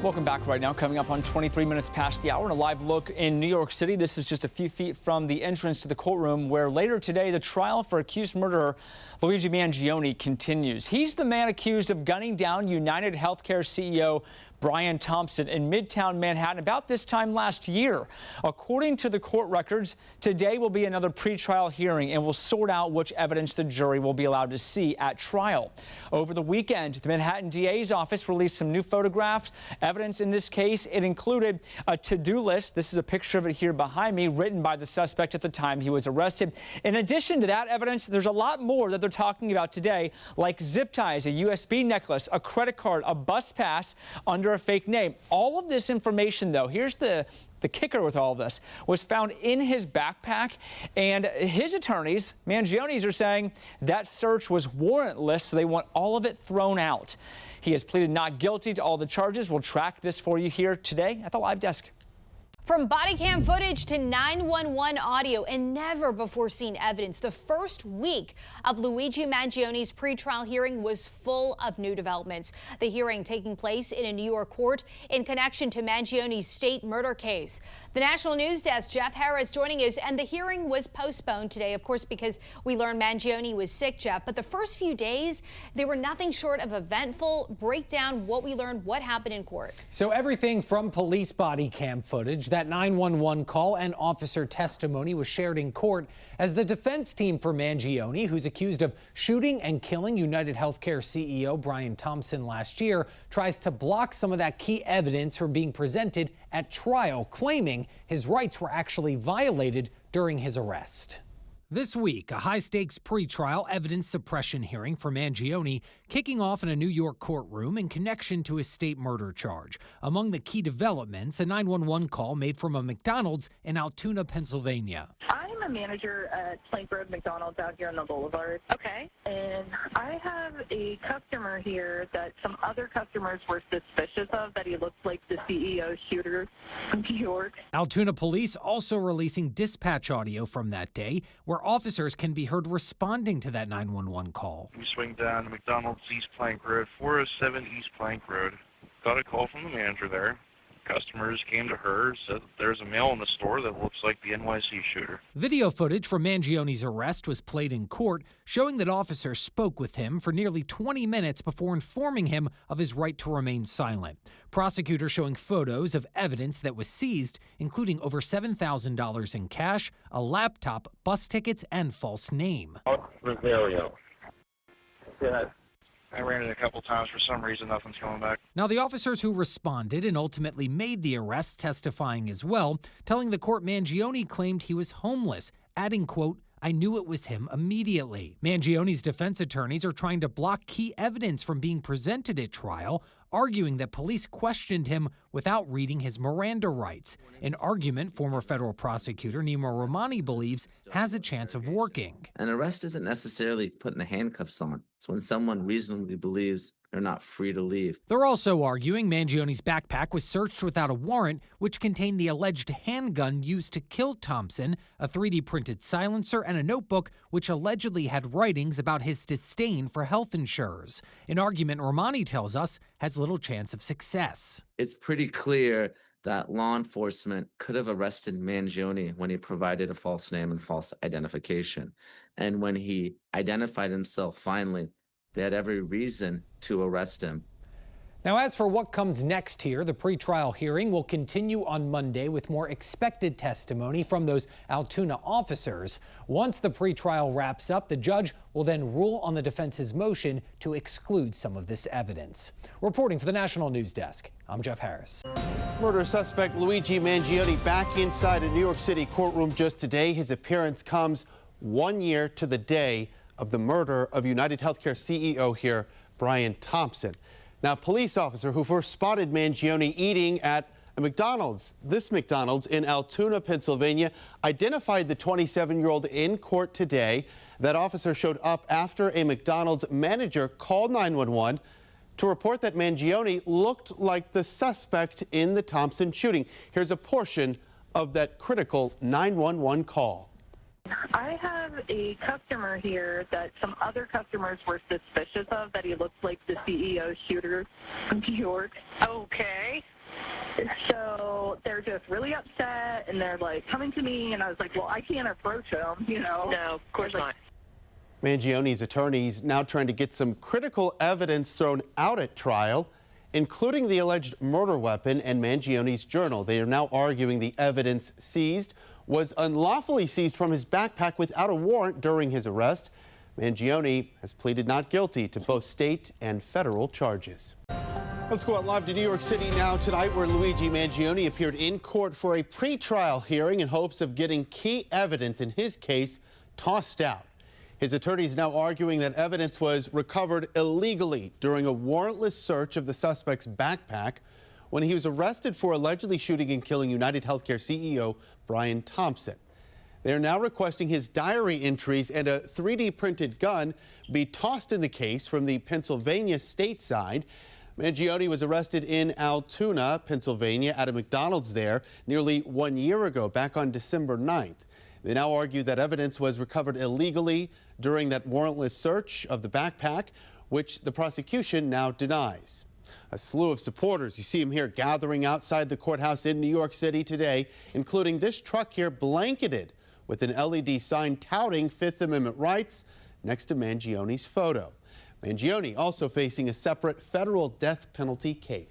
Welcome back. Right now, coming up on 23 minutes past the hour, and a live look in New York City. This is just a few feet from the entrance to the courtroom where later today the trial for accused murderer Luigi Mangione continues. He's the man accused of gunning down UnitedHealthcare CEO Brian Thompson in Midtown Manhattan about this time last year. According to the court records, today will be another pretrial hearing and will sort out which evidence the jury will be allowed to see at trial. Over the weekend, the Manhattan DA's office released some new photographs. Evidence in this case, it included a to-do list. This is a picture of it here behind me, written by the suspect at the time he was arrested. In addition to that evidence, there's a lot more that they're talking about today, like zip ties, a USB necklace, a credit card, a bus pass under a fake name. All of this information, though, here's the kicker with all of this, was found in his backpack, and his attorneys, Mangione's, are saying that search was warrantless, so they want all of it thrown out. He has pleaded not guilty to all the charges. We'll track this for you here today at the live desk. From body cam footage to 911 audio and never before seen evidence, the first week of Luigi Mangione's pretrial hearing was full of new developments. The hearing taking place in a New York court in connection to Mangione's state murder case. The National News Desk, Jeff Harris, joining us, and the hearing was postponed today, of course, because we learned Mangione was sick, Jeff. But the first few days, they were nothing short of eventful. Break down what we learned, what happened in court. So everything from police body cam footage, that 911 call, and officer testimony was shared in court as the defense team for Mangione, who's accused of shooting and killing UnitedHealthcare CEO Brian Thompson last year, tries to block some of that key evidence from being presented at trial, claiming his rights were actually violated during his arrest. This week, a high-stakes pretrial evidence suppression hearing for Mangione kicking off in a New York courtroom in connection to his state murder charge. Among the key developments, a 911 call made from a McDonald's in Altoona, Pennsylvania. I'm a manager at Plank Road McDonald's out here on the Boulevard. Okay. And I have a customer here that some other customers were suspicious of, that he looked like the CEO shooter from New York. Altoona police also releasing dispatch audio from that day, where officers can be heard responding to that 911 call. We swing down to McDonald's East Plank Road, 407 East Plank Road. Got a call from the manager there. Customers came to her, said that there's a male in the store that looks like the NYC shooter. Video footage from Mangione's arrest was played in court, showing that officers spoke with him for nearly 20 minutes before informing him of his right to remain silent. Prosecutors showing photos of evidence that was seized, including over $7,000 in cash, a laptop, bus tickets, and false name. Rosario. Yeah. I ran it a couple times. For some reason, nothing's coming back. Now, the officers who responded and ultimately made the arrest testifying as well, telling the court Mangione claimed he was homeless, adding, quote, "I knew it was him immediately." Mangione's defense attorneys are trying to block key evidence from being presented at trial, arguing that police questioned him without reading his Miranda rights, an argument former federal prosecutor Nima Romani believes has a chance of working. An arrest isn't necessarily putting the handcuffs on. It's when someone reasonably believes they're not free to leave. They're also arguing Mangione's backpack was searched without a warrant, which contained the alleged handgun used to kill Thompson, a 3D printed silencer, and a notebook which allegedly had writings about his disdain for health insurers. An argument Romani tells us has little chance of success. It's pretty clear that law enforcement could have arrested Mangione when he provided a false name and false identification. And when he identified himself finally, they had every reason to arrest him. Now, as for what comes next here, the pretrial hearing will continue on Monday with more expected testimony from those Altoona officers. Once the pretrial wraps up, the judge will then rule on the defense's motion to exclude some of this evidence. Reporting for the National News Desk, I'm Jeff Harris. Murder suspect Luigi Mangione back inside a New York City courtroom just today. His appearance comes 1 year to the day of the murder of UnitedHealthcare CEO here, Brian Thompson. Now, a police officer who first spotted Mangione eating at a McDonald's, this McDonald's in Altoona, Pennsylvania, identified the 27-year-old in court today. That officer showed up after a McDonald's manager called 911 to report that Mangione looked like the suspect in the Thompson shooting. Here's a portion of that critical 911 call. I have a customer here that some other customers were suspicious of, that he looked like the CEO shooter from New York. Okay. So they're just really upset, and they're like coming to me, and I was like, well, I can't approach him, you know. No, of course not. Mangione's attorneys now trying to get some critical evidence thrown out at trial, including the alleged murder weapon and Mangione's journal. They are now arguing the evidence seized was unlawfully seized from his backpack without a warrant during his arrest. Mangione has pleaded not guilty to both state and federal charges. Let's go out live to New York City now tonight, where Luigi Mangione appeared in court for a pretrial hearing in hopes of getting key evidence in his case tossed out. His attorneys now arguing that evidence was recovered illegally during a warrantless search of the suspect's backpack when he was arrested for allegedly shooting and killing UnitedHealthcare CEO Brian Thompson. They are now requesting his diary entries and a 3D printed gun be tossed in the case from the Pennsylvania state side. Mangione was arrested in Altoona, Pennsylvania, at a McDonald's there nearly 1 year ago, back on December 9th. They now argue that evidence was recovered illegally during that warrantless search of the backpack, which the prosecution now denies. A slew of supporters, you see them here gathering outside the courthouse in New York City today, including this truck here blanketed with an LED sign touting Fifth Amendment rights next to Mangione's photo. Mangione also facing a separate federal death penalty case.